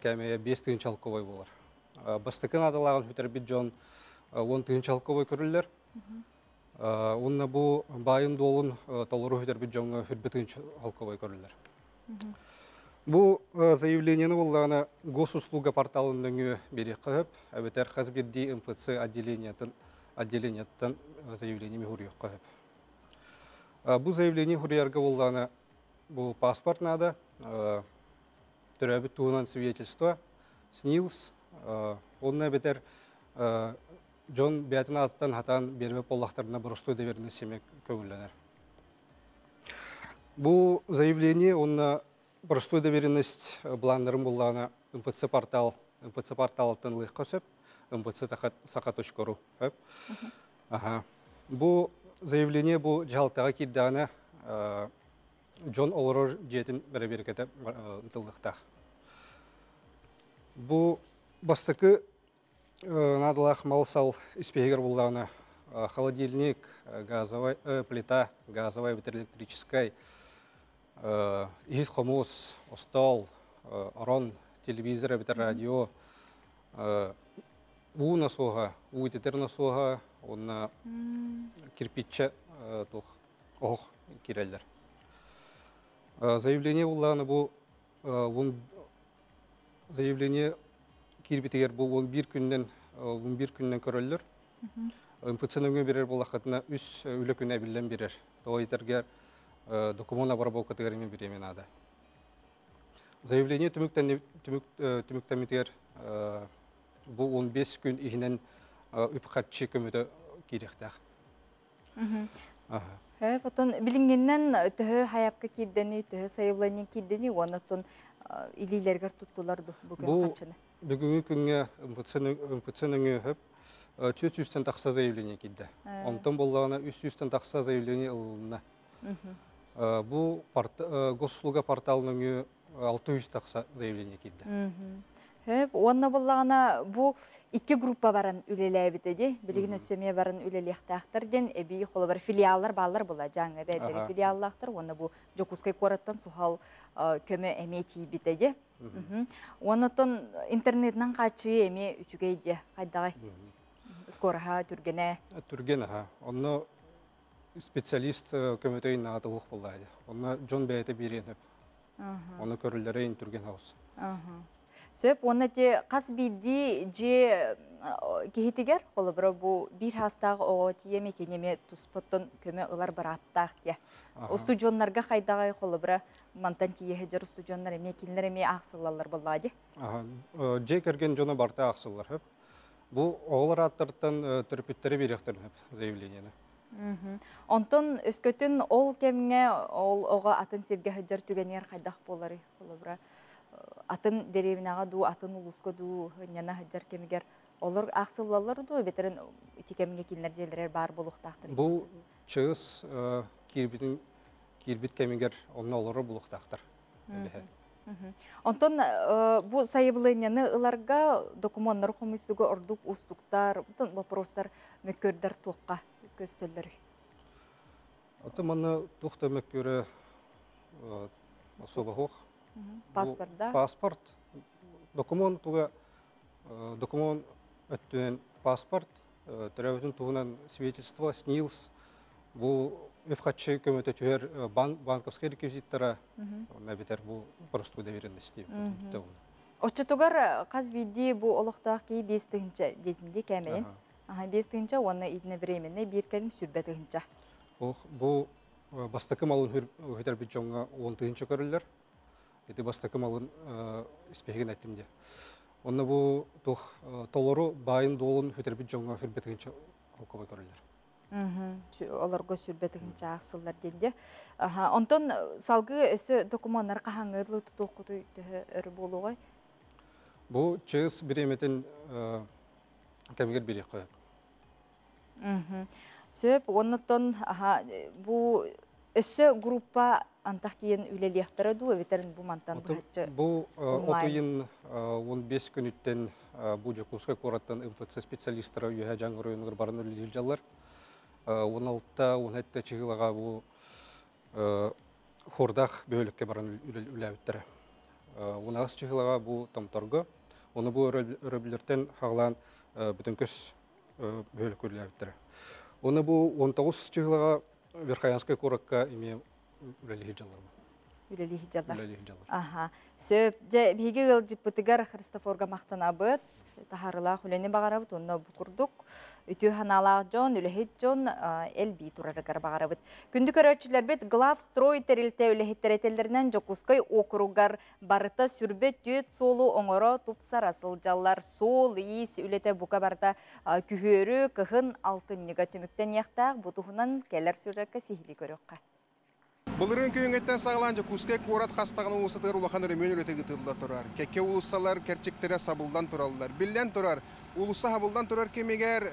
kemiye 5 tığın çalkovoy bolar. Bastıkın adalağın hüter bid jon 10 тыгын чалковой көрілер. Онна бұл байын долын толыру хүдер бір жоңы хүрбі тыгын чалковой көрілер. Бұл заявлениені болғаны госуслуга порталының бері қығып, әбетер қаз бірді МФЦ отделениеттен заявление мехурия қығып. Бұл заявление хурьярға болғаны бұл паспорт нады, түрәбіт туғынан свидетельство, СНИЛС, онна әбетер Джон бәтін аттан хатан бербеп олақтарына бұрысты деверіне семек көңілленер. Бұл заявление, онна бұрысты деверініст бұландырым болғаны МФЦ порталықтан лық қосып, МФЦ сақатошкору. Бұл заявление бұл жалтаға кедданы Джон олорор жетин береберкете ытылдыктах. Бу бастыкы надылах малсал испегер буллана холодильник, газовая плита, газовая электрическая, ихит хомус, стол, рон, телевизор, радио, у насуга, у тетер насуга, он кирпича тух ох кирелдер. Заявление булланы бу заявление кирбитигер бу 11 күннен көрөллөр. МФЦ-нөңө берер булахатына үс үлө күнә билен берер. Тойтергер документ обработка тегерме беремен ада. Заявление түмүктәмитер бу 15 күн ихинен үпкатчы көмөтө кирехтах. Потом билингеннен төһө хаяпка кирдени, төһө заявление кирдени, онотон илилергер туттулар бүгүн качыны. Бүгүнкү күнгө МФЦ-нөңө хөп 400 тақса заявление кидді. Онтон болғана 300 тақса заявление ылына. Бұл госуслуга порталының 600 тақса заявление кидді. Онна болғана бұл 2 группа баран үлеләбітеді. Білігін өсеме баран үлелектақтырден әбей қолы бар филиаллар балар бұла. Жаңа бәдері филиаллақтыр. Онна бұл Жокускай қораттан сухал көмі әме тейбітеді. Онытын интернетнан қачы әме үчігейді қайдағай. Скораха түргене. Түргене. Оны специалист көмөтөйін нағаты ұқ болады. Оны Джон бәйті береніп. Оны көрілдерейін түрген ауыз. Сөп, оны те қас бейді же кейтігер, қолы бірі бұл бір хастағы оғы тиеме кенеме тұспыттын көмі ұлар бір аптақ те. Студионларға қайдағай қолы бірі мантан тиеге жыр студионлар еме келінер еме ақсылалар болады. Же керген жоны барта ақсылар. Бұл оғылар аттырттан түрпіттері беректерін заявлениені. Онтон өскөтін ол кемге ол оға атын серге хүджар түгенер қайдақ болары. Атын деревинаға ду, атын ұлысқа ду, няна хүджар кемегер. Олар ақсылалар ду, бетерін итекемге келінер желдерер бар болуқтақтыр. Бұл чығыз кирбит кемегер онна олары болуқтақтыр. Онтон бұл сайыблыйняны ыларға документтар комиссуға ордук устуктар, бұтын вопростар мөккөрдер туққа көстөлдері. Оты маны туқта мөккөрі особа хоқ. Паспорт, да? Паспорт. Документ өттінен паспорт, түрәудің туғынан свидетельство, СНИЛС. Бұл өпқатшы көмөті түйер банковский реквизиттара, нәбетер бұл просто доверенности. Отчетугар қаз бейді бұл олықтақ кей 5-тігінші детінде кәмейін. 5-тігінші оны идіне временне бір кәлім сүрбәтігінші. Бұл бастықы малын өйтер бет жоңға 10-тігінші көрілер. Еті бастықы малын іспеген әттімде. Оны бұл толыру байын долын өйтер бет жоңға сүрбәтігінші алқабай көрілер. Оларға сүрбәтігінші ақсылар делде. Онтон салғы өсі документтар қағаңырлы тұтуқыты өрі болу ғой? Бұл чығыз бір еметін кәмегер берек қойып. Сөп, онытын бұл өсі группа антақтиен үлелектері ду, өветерін бұл мантан бұхатшы Бұл онлайн? 15 күн үттен бұл Жокускай қораттан МФЦ специалистері үйе жаңғыр ойынығыр барын үлелер жалар. 16-17 чығылаға бұл хордақ бөлікке барын үләуіттері. 16 чығылаға бұл тамторғы. Оны бұл өрөбілерден қағылан бүтін көз бөлік үләуіттері. Оны бұл 19 чығылаға Верхаянскай қораққа еме үләлі жалар. Үләлі жалар. Сөп, бейге ғыл жіппітігер Христофорға мақтан абыт, тахарылақ үләне бағарабыт, онына бұқырдық. Үті ханалақ жон, үләхет жон, әлбей тұрарығар бағарабыт. Күнді көрәтшілер бет глав строй тәрілті үләхеттер әтелерінен Жокускай округар барыта сүрбет түйет солу оңыра тұпсар асыл жаллар сол иіс үләті бұқа барда күхөрі кіхін алтын неға түміктен яқтақ бұтығынан кәлер сүрәкі сихілі көріққа. Бұлырын күйіңеттен сағыланжы күске қорат қастағын ұлысытығыр ұлақан өрімен өреті ғытылда тұрар. Кәке ұлысалар кәрчіктері сабылдан тұралылар. Білден тұрар. Улуса хабылдан тұрар кемегер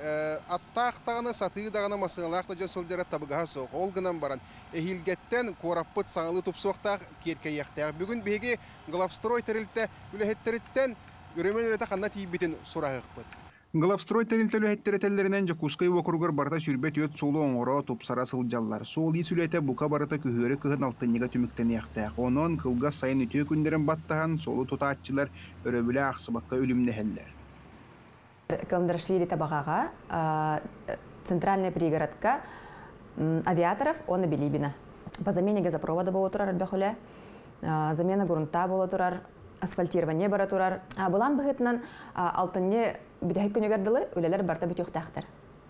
аттақтағыны сатыдағыны масығылақты жөн сылжары табығаға соқ. Ол ғынан баран. Эхилгеттен қораппыт саңылы тұпсуқтақ керке яқтақ. Бүгін беге главстрой тәрілті үліхеттеріттен өрімен өреті қанна тейбетін сұрағықпыт. Главстрой тәрілтелі әттеретелерінен жакускай округар барда сүрбет өт солу оңыра топсара сылжаллар. Сол исүлеті бұқа барыта күхөрі күхін алтыннеға түміктен яқтақ. Онын қылға сайын үтіе күндерін баттаған солу тұтатчылар өрөбілі ақсыбаққа өлімні әлдер. Каландрашвили табағаға центральный пригородка авиаторов оны Билибина. По замене газопровода было турар арбяхуле, замена грунта было турар, асфальтирование бара турар. Булан бігітінен алтынне бидәхі көнегерділі өлелер барта бітеуқ тақтыр.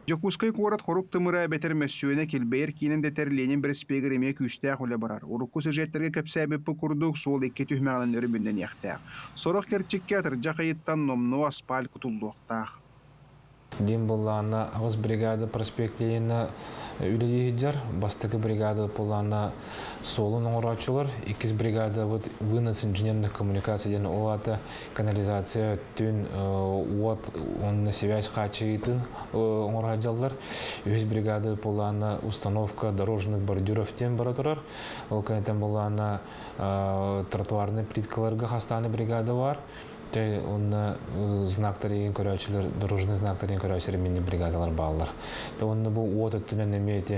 Жакускай қорат хорук тымыра бетер мәсуіне келбейір кейінен детер Ленин бір спегір еме күштәқ оле барар. Урукку сюжеттерге көпсәбепі күрдік сол екке түймәғынан өрібінден яқтақ. Сорақ керчекке атыр жақайыттан номну аспаль күтілдуқтақ. Дем боллана Агыс бригада проспектейіне үлелейдер. Бастығы бригада боллана солын оңырачылар. 2 бригада вынос инженерных коммуникациядан олаты канализация түн онына связь қачыйтын оңырачылар. 3 бригада боллана установка дорожных бордюров тен бара тұрар. Ол кәнетен боллана тротуарный плиткаларға хастаны бригада бар. Онна знактарыгын көрәчілер, дорожный знактарыгын көрәчілер менде бригадалар бағылар. Онна бұл от өттінен әмейті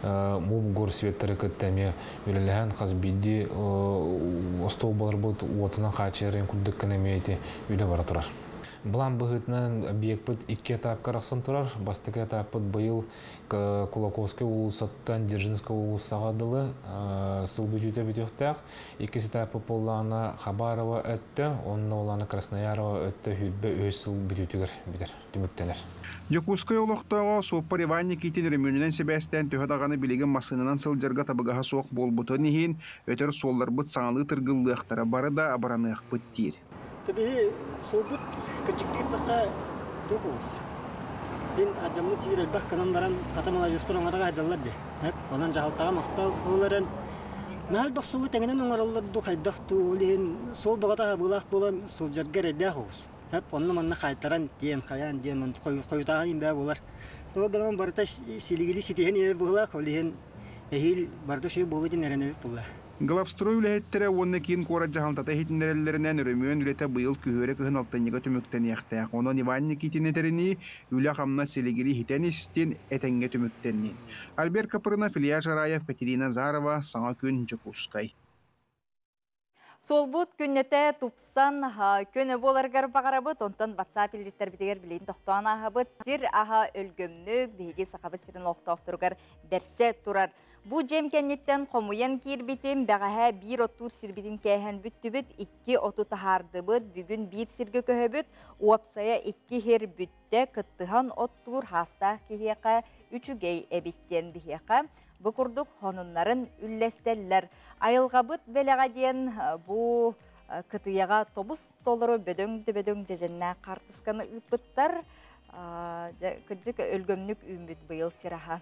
мұл гор светтері көттәме өліліген қаз бейді остол балар бұд отынан қачырын күрдіккен әмейті өлі бара тұрар. Бұлан бұғытынан объект бұд 2 этапқа рақсан тұрар. Бастығы этап бұд бұйыл Кулаковский улысаттан Держинский улысағадылы сыл бүйтуді бүтіқтәқ. 2 этапы болланы Хабарова өтті, онына оланы Красноярова өтті хүлбі өз сыл бүтітігір бітір, түміктенер. Жакускай олықтағы соппар Иванни кейтен рөмөнінен себәстен төхедағаны білеген масынынан сылжарға табығаға соқ бол бұтын ехен, өтір соллар бұд саңалы тұргылы ақтара бары да абараны ақпыт дейір. Tapi sobut kecikit tak terus. Ini ajamnya tidak dah kenal daran kata malah justru orang orang jalan deh. Orang jalan tahu maktal orang. Nah hal bersulit dengan orang orang tu kaya dah tu lihin sol berkata bulan bulan soldier gere dah hus. Orang mana khaitaran tian khayan tian man kau tahan ini dah bulan. Tu dalam berita siligili sitihan ini bulan kau lihin ehil berita sih bulan ini nerene bulan. Главстрой үләһеттері онны кейін қора жағалтата хетінерелерінен өрімен үләті бұйыл күхөрі күхін алтынығы түміктен яқтақ. Онын Иванни кейтінетеріні үлі қамна селегілі хитен істен әтәңге түміктеннен. Альберт Капырына, Филия Жараев, Катерина Зарова, Саңа күн Жакускай. Солбут күннете тупсан көне боларгар бағарабыт, онтан WhatsApp илжеттер бітегер білейін тоқтуан ағабыт, сир аға өлгөмнөг, бейге сақабыт сирін оқтауқтырғар дәрсе тұрар. Бу жемкеннеттен қомуян кирбитим, бәғаға бір оттур сирбитин кәйхен бүттібіт, 2 оту тахардыбыт, бүгін бір сирге көһөбіт, уапсая 2 хер бүтті, кыттыған оттур хаста кехеқа, 3-гей әбіттен бігеқа. Бұқырдық хонынларын үллестеллер. Айылғабыт бәліға дейін бұ кытыяға тобус толыры бөдөң жеженне қартысқаны ұпыттар. Күдік өлгөмнік үмбіт бұйыл сираға.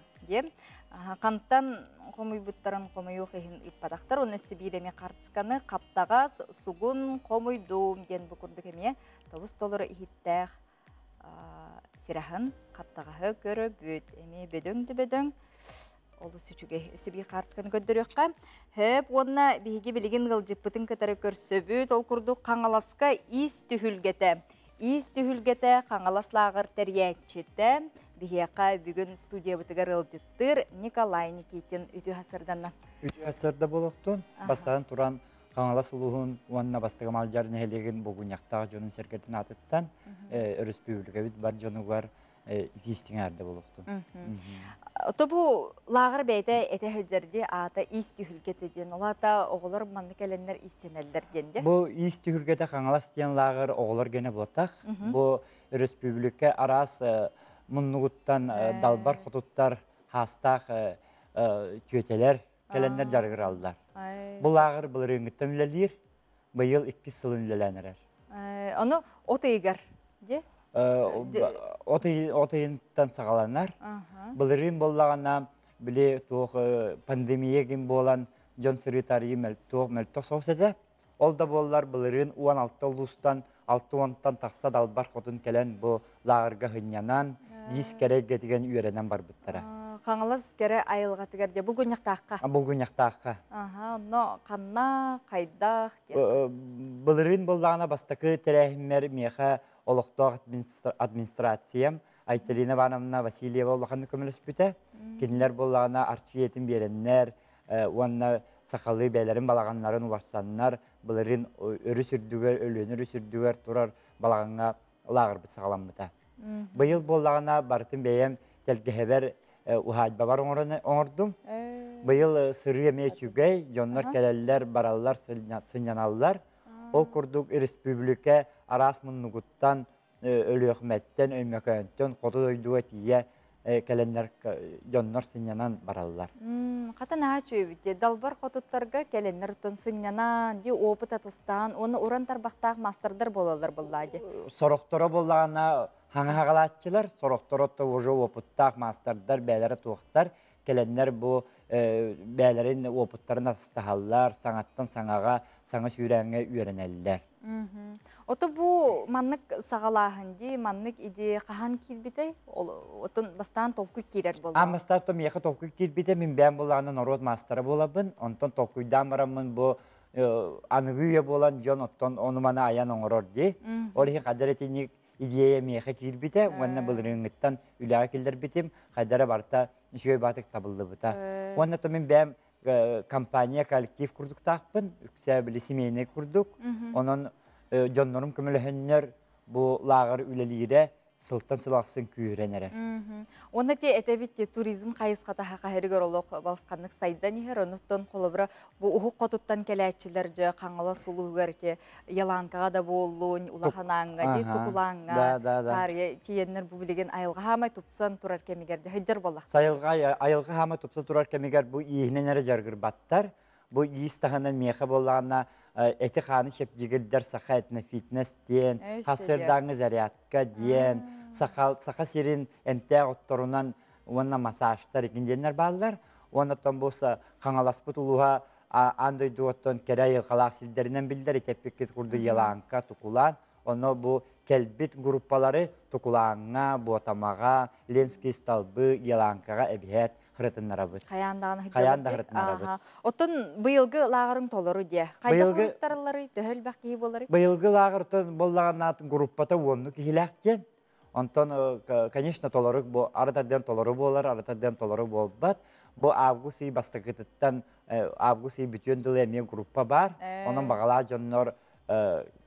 Қанттан қомойбыттарын қомойуқ ехін ұппадақтар. Оны сөбейреме қартысқаны қаптаға суғын қомойдуым ден бұқырдық еме тобус толыры ихиттәқ сирағын қаптағағы көрі бөд. Еме бөдөң Олы сүчуге сөбей қартысқаны көндіріққа. Хөп, онына бейге білеген ғылжіппітін кітары көрсөбіт, ол күрді қаңаласқа ис түхілгеті. Ис түхілгеті қаңаласлағыр тәрияңчеті. Бейеқа бүгін студия бұтығар ғылжыттыр Николай Никитин үті ғасырданна. Үті ғасырда болуқтын, бастаған тұран қаңалас ұлығын, онына бастығы малжарын әлеген бұғын яқтағы жонын сәркетін атыттан, республика бар жонығар истин әрді болуқтын. Тобу лағыр бәйті әті хүлдерде ата ис түхілгеті ден, олата оғылар манны кәленлер истенелдер денде? Бұл ис түхілгеті қаңалас ден лағыр оғылар гене болтақ. Бұл республика арас мұннығыттан далбар құтыттар, хастақ түйетелер кәленлер жарғыр алдылар. Бұл лағыр бұл рөңгіттен үлелер, бұйыл 2 сылын үлеленерер. Оны отайығар, де? Отайынтан сағаланар. Бұлырын болағана біле пандемия ген болан John Sritari Melto Sosete. Ол да боллар бұлырын 16 ұлыстан 6-10-тан тақса далбар қотын келен бұл лағырға хынянан, дис керек етіген үйеренен бар бұттара. Қаңылыз кері айылға тігерде, бұл гүняқтаққа? Бұл гүняқтаққа. Оны қанна, қайдақ? Бұлырын болдағына бастықы тәрәхіммер меха олықтық администрациям, Айталина Ивановна Васильева олықаны көміліс бүті. Кенілер болдағына арчиетін береннер, онына сақалы бәлерін балағанларын уларсаннар, бұлырын өрі сүрдігер, өліні өрі сүрдігер тұрар балағанға лағыр бұт сағаламыта. Бұйыл болдағына бартын бәйем тәлгіхебер ухайба бар оңырдым. Бұйыл сыры емей чүгей, жонлар кәлелер, баралар, сынyaналар. Ол күрдік республика арас мұннығыттан, өлі өкметтен, өймекөнттен, қоты дойдуға тие кәленлер жонлар сынянан баралар. Қатын аға чөйбітте, далбар қотыттарға кәленлер тұн сынянан, де опыт атыстан, оны ұрантар бақтақ мастырдар болалар бұлладе. Сорықтыры болағына хаңағалатчылар, сорықтыры уже опыттақ мастырдар, бәлері туықтар, кәленлер бұл бәлерін опыттарын астағалар, саңаттан саңаға, саңа сүйрәңе үйренелілер. Оты бұл маннық сағалағынды, маннық иде қахан келбеті, отын бастан толқы керер болды? Амастар том еқі толқы кербеті, мен бән болағына народ мастары болабын, онтан толқыйдан барамын бұл анығыйы болан жон оттан онымана аян оңырор де. Олығы қадар етінік идея меқі кербеті, онына бұл рыңыттан үліға келдер бетім, қадары барта жөй батық табылды бұта. Онына том мен бән компания, коллектив құрдық тақпын, үксе білі семейіне құрдық, onun jonlarım kömülühenler bu lağır üleliyre sıltan sılaqsın kүйренері. Оны те әтәбетте туризм қайысқата хақа әрігер олық балысқанлық сайда нехер, оныттан қолыбыра бұл ұхық қотыттан кәләтчілер жа қаңыла сұлуғыр те яланқаға да болуын, улаханаңға де, тұқылаңға, тария тиеннер бұл білеген айылға хамай тұпсан тұрар кәмегерде хайдар болақ. Айылға хамай тұпсан тұрар кәмегер бұл иғненері жарғыр баттар, бұл иістағынан меқі болағына эти ханы шепдигилдер саха этне фитнес ден, хасырдаңы зарядка ден, саха сирин эмтег отторунан уанна массажтар икинденер баллар, уанна болса қаңаласпыт улуға андай дуоттон керей қалақ силдерінен билдер, етеппекет құрды еланка тұқулан, оны бұл келбит группалары тұқуланға, буатамаға, ленский сталбы, еланкаға әбиет хырытыннара бұд. Қаяндағын хырытынара бұд. Оттын бұйылғы лағырың толыру де? Қайда құрыттарылары, дөхіл бәқкейі болары? Бұйылғы лағыртын болағанатын группата онны кейләқтен. Онтон, конечно, толырық бұл аратаден толыру болар, аратаден толыру болбат. Бұл август үй бастықытыттан, август үй бүтен дылы әмен группа бар. Оның бағала жонлар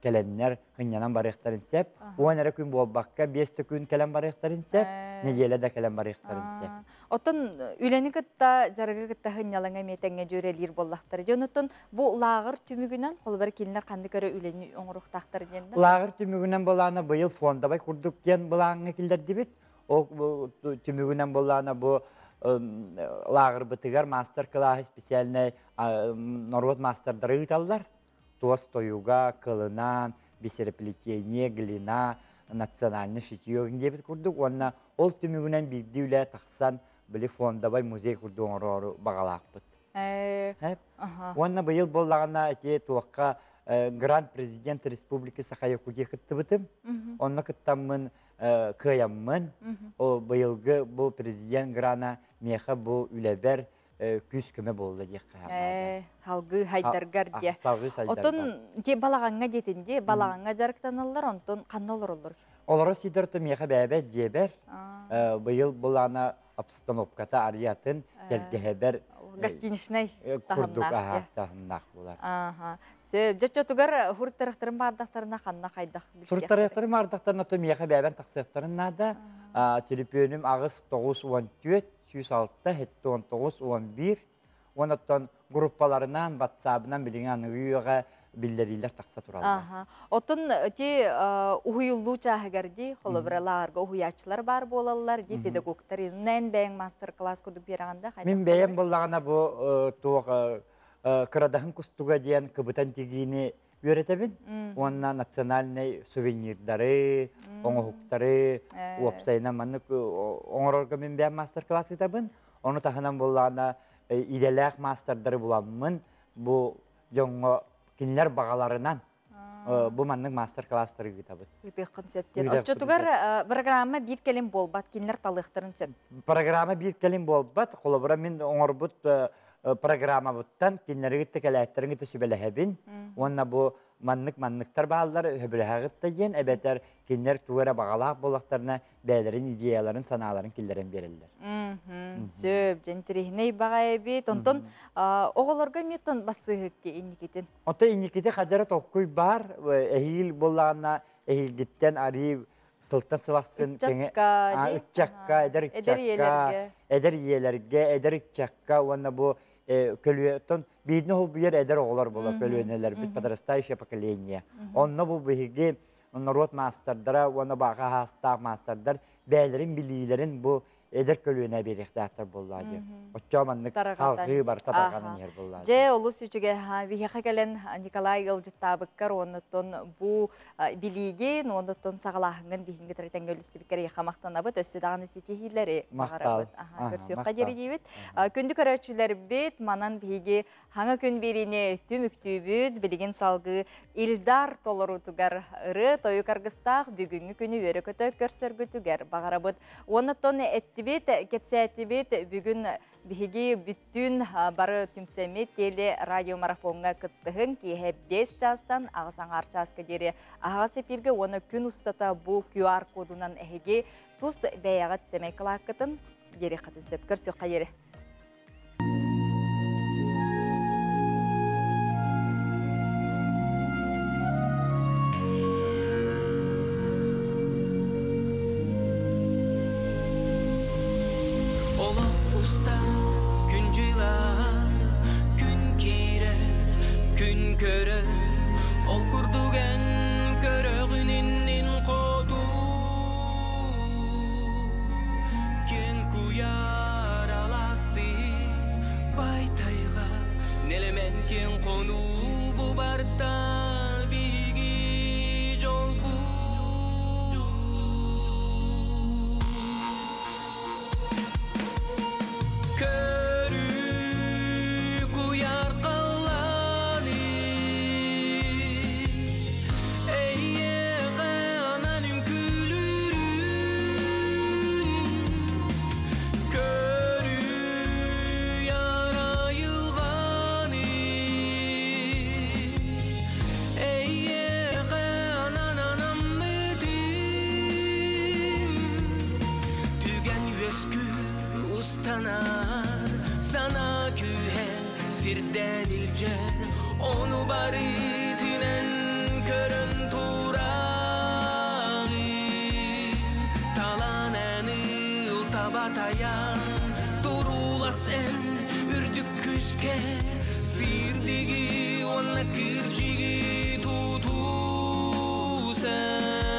кәленнер хынянан барықтарын сәп. Оған әрі күн болбаққа 5 күн кәлен барықтарын сәп, неделі де кәлен барықтарын сәп. Отын үләні күтті, жарғы күтті хынялаңа метәңе жөрелер боллақтары. Жонытын бұл лағыр түмігінен қолбар келінер қанды көрі үләні оңырықтақтары денді? Лағыр түмігінен болағына бұйыл фонда бай күрдік кен болағыңа келдер дебет. Ол түмігінен болағына бұл лағыр бұтығар мастер-класс специальный народ мастerdары ұталдар. Тост тоюга, кылынан, бисереплетение, глина, национальный шитье дебет курдук. Онна ол түмігінен бірді үлі тақсан білі фондабай музей курду оңыру бағалақ бұд. Онна бұйыл болағына әте туаққа гранд президент республики Сақайы құге қытты бұтым. Онна қыттамын қыямын. Бұйылғы бұл президент грана меха бұл үләбер күз көмі болды дек қағамады. Халғы хайдаргар де. Отын де балағанға детінде, балағанға жарықтанылар, онтын қанны олар олар? Олары сидірті меха бәбәт дебер. Бұйыл бұлана обстановката ариятын келгебер гостиничный тахымнақ болар. Жөтчөтігер хұрттарықтарын бардақтарына қанна қайдақ? Хұрттарықтарын бардақтарына то меха бәбән тақсықтарына да телепөнім ағыз 9-14 19-11 онаттан группаларынан, ватсабынан білген анығыға білдерілер тақса тұралды. Отын те ұйылу чағығарди, қолы біраларға ұйачылар бар болалар, де педагогтар нән бәйін мастер-класс көрдік берағанда? Мен бәйін болағына бұл қырадағын күстуға дейін күбітан тегіне өретебін. Онна национальный сувенирдары, оңығықтары, опсайына манық оңырорға мен бәйін мастер-класс етабын. Оны тағынан болағына idelek masterları bulanmın bu jongo kinler bağalarından bu manның master klassları kitabı. Gıdıq konseptен. Отчетугар программа bir kelin bolbat kinler talıqtırın söp. Программа bir kelin bolbat. Kolabora min oңорбут программа буттан кинлерге текеләттерин төсүбеләһәбин. Онна бу манныктар баалар хөбеләһәгәттәген әбәтәр кинлер тугара багалак болактарына бәйләрен идеяларын саналарын килләрен берелдер. Сөп жентерихней багай бит. Онтон оголорга метон басыгыкке инникетен. Ота инникете хадара толкуй бар эхил боллана эхилгиттен ари сылтан сываксын кеңе үтчакка эдер үтчакка онна бу көлүетон бидне хол бу ер эдер оголор болор көлүөнелер бит подрастающее поколение. Онна бу биги народ мастerdara онна бага хаста мастердар бәйләрен билиләрен бу эдер көлүөнә беректәтер буллады. Оччаманнык халкы бар татарганын ер буллады. Же олус үчүгө бихака келен Николай Ылжыттабыккар оннотон бу билиги оннотон сагалахыңын бихинге третен көлүстүбиккер хамактанабыт өссүдаганы ситихилери багарабыт. Көрсөкка жеридибит. Күндү көрөчүлөр бит манан биги хаңа күн берине түмүктүбүт билигин салгы Илдар толорутугар ыры тою каргыстак бүгүнгү күнү өрөкөтө көрсөргүтүгер багарабыт. Оннотон бит кепсәтибит бүгүн биги бүттүн бары түмсемет теле радио марафонга кыттыгын ки 5 частан агысаңар часка дере агасы пирге оны күн устата бу QR кодунан эге тус бәягат семейкалакытын дере катын сөп көрсөк кайere. Sirdigi ona kirjigi tutu sen